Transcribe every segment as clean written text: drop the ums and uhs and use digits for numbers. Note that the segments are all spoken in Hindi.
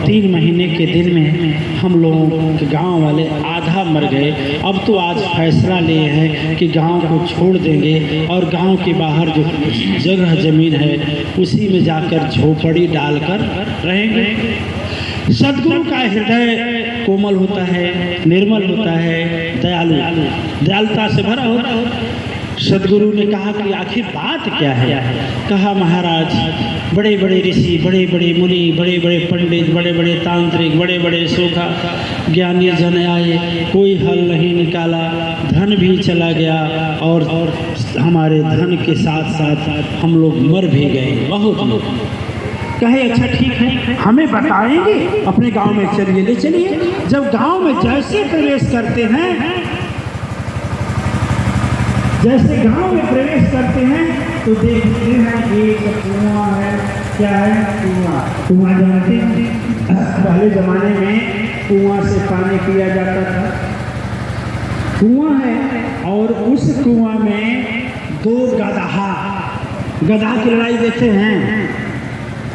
3 महीने के दिन में हम लोगों के गांव वाले आधा मर गए। अब तो आज फैसला लिए हैं कि गांव को छोड़ देंगे और गांव के बाहर जो जगह ज़मीन है उसी में जाकर झोपड़ी डालकर रहेंगे। सद्गुरु का हृदय कोमल होता है, निर्मल होता है, दयालुता से भरा होता है। सद्गुरु ने कहा कि आखिर बात क्या है? कहा महाराज, बड़े बड़े ऋषि, बड़े बड़े मुनि, बड़े बड़े पंडित, बड़े बड़े तांत्रिक, बड़े बड़े सोखा ज्ञानी जन आए, कोई हल नहीं निकाला, धन भी चला गया और हमारे धन के साथ साथ हम लोग मर भी गए बहुत लोग। कहे अच्छा ठीक है, हमें बताएंगे, अपने गांव में चलिए, ले चलिए। जब गांव में जैसे प्रवेश करते हैं, जैसे गांव में प्रवेश करते हैं तो देखते हैं एक कुआं है। क्या है? कुआं जानते हैं? पहले जमाने में कुआं से पानी पिया जाता था। कुआं है और उस कुआं में 2 गधा की लड़ाई देखते हैं।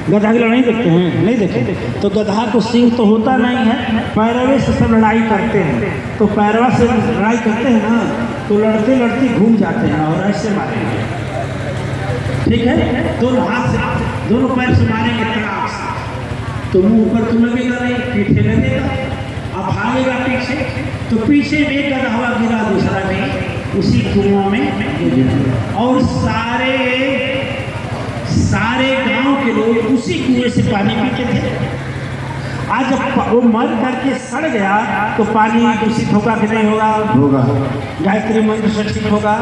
गधा की लड़ाई देखते हैं? नहीं देखे? तो गधा को सिंह तो होता नहीं है, पैरवे से सब लड़ाई करते हैं। तो पैरवा से लड़ाई करते हैं ना, तो लड़ते लड़ते घूम जाते हैं और ऐसे मारेंगे, ठीक है? दोनों हाथ से, दोनों पैर से मारेंगे तलाक से, तो मुंह ऊपर तो लगेगा नहीं, पीछे लगेगा। अब भागेगा पीछे, तो पीछे में एक गधा गिरा, दूसरा भी उसी कुआं में, और सारे गांव के लोग उसी कुएं से पानी पीते थे। आज जब वो मर करके सड़ गया तो पानी दूषित होगा कि नहीं होगा? होगा। गायत्री मंत्र से ठीक होगा?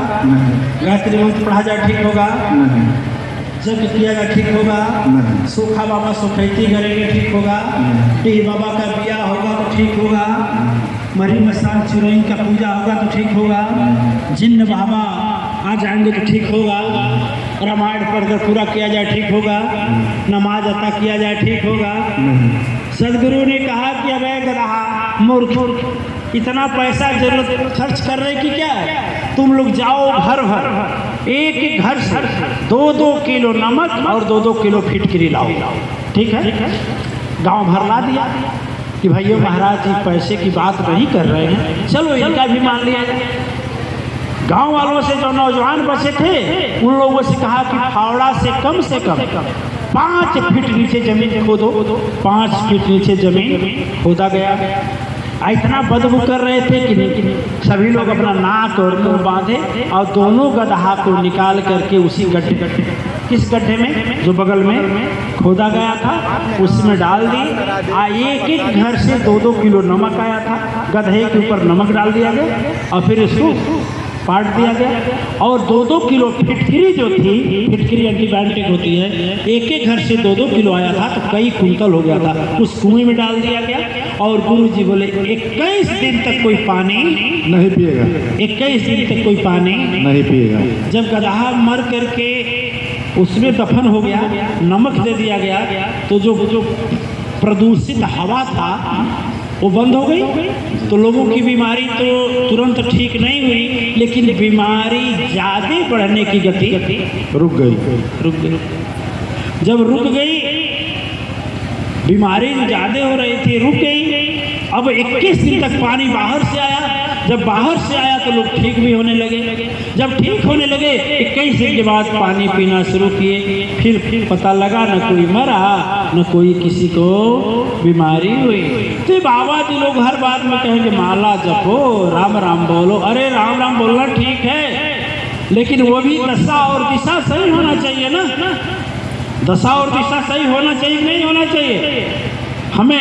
गायत्री मंत्र पढ़ा जाए ठीक होगा? जग किया जाए ठीक होगा? सूखा बाबा सुखैती करेंगे ठीक होगा? टी बाबा का बिया होगा तो ठीक होगा? मरी मसान चुरैन का पूजा होगा तो ठीक होगा? जिन्न बाबा आ जाएंगे तो ठीक होगा? रामायण पढ़कर पूरा किया जाए ठीक होगा? नमाज अता किया जाए ठीक होगा? सदगुरु ने कहा कि अबे गधा मूर्ख, इतना पैसा जरूरत खर्च कर रहे कि क्या है? तुम लोग जाओ घर भर, एक घर से 2-2 किलो नमक और 2-2 किलो फिटकरी लाओ, ठीक है? गांव भर ला दिया कि भैया महाराज जी पैसे की बात नहीं कर रहे हैं, चलो इनका भी मान लिया जाए। गांव वालों से जो नौजवान बचे थे उन लोगों से कहा कि फावड़ा से कम 5 फीट नीचे जमीन खोदो। 5 फीट नीचे जमीन खोदा गया। इतना बदबू कर रहे थे कि सभी लोग अपना नाक और मुंह बांधे और दोनों गधा को निकाल करके उसी गड्ढे, किस गड्ढे में जो बगल में खोदा गया था उसमें डाल दी। एक घर से 2-2 किलो नमक आया था, गधे के ऊपर नमक डाल दिया गया और फिर इसको पाट दिया गया। और 2-2 किलो फिटकरी जो थी, फिटकरी एंटीबायोटिक होती है, एक घर से 2-2 किलो आया था तो कई कुंटल हो गया था, उस कुएं में डाल दिया गया। और गुरुजी बोले 21 दिन तक कोई पानी नहीं पिएगा। 21 दिन तक कोई पानी नहीं पिएगा। जब गधा मर करके उसमें दफन हो गया, नमक दे दिया गया, तो जो प्रदूषित हवा था वो बंद हो गई। तो लोगों की बीमारी तो तुरंत ठीक नहीं हुई, लेकिन बीमारी ज़्यादा बढ़ने की गति रुक गई। जब रुक गई, बीमारी ज़्यादा हो रही थी, रुक गई। अब 21 दिन तक पानी बाहर से आया। जब बाहर से आया तो लोग ठीक भी होने लगे। जब ठीक होने लगे 21 दिन के बाद पानी पीना शुरू किए। फिर पता लगा न कोई मरा न कोई किसी को बीमारी हुई। तो बाबा जी लोग हर बात में कहेंगे माला जपो, राम राम बोलो। अरे राम राम बोलना ठीक है, लेकिन वो भी दशा और दिशा सही होना चाहिए ना। दशा और दिशा सही होना चाहिए, नहीं होना चाहिए। हमें